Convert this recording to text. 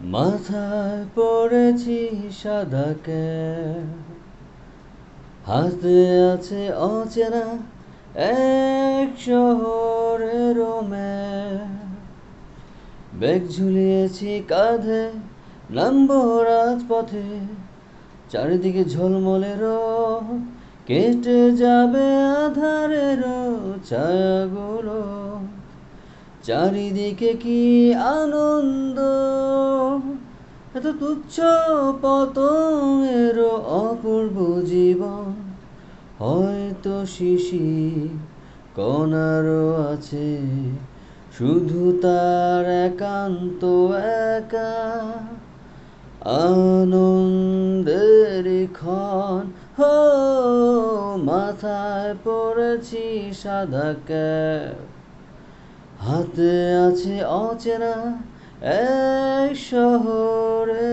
মাথায় পড়েছি সাদা ক্যাপ, হাতে আছে অচেনা এক শহরের ম্যাপ। ব্যাগ ঝুলিয়েছি কাঁধে, নামবো রাজপথে, চারিদিকে ঝলমলে রোদ, কেটে যাবে আঁধারের ছায়াগুলো। চারিদিকে কি আনন্দ, এত তুচ্ছ পতঙ্গের অপূর্ব জীবন। হয়তো শিশির কণারও আছে, শুধু তার একান্ত একা আনন্দের ক্ষণ। হো, মাথায় পড়েছি সাদা ক্যাপ, হাতে আছে অচেনা এক শহরে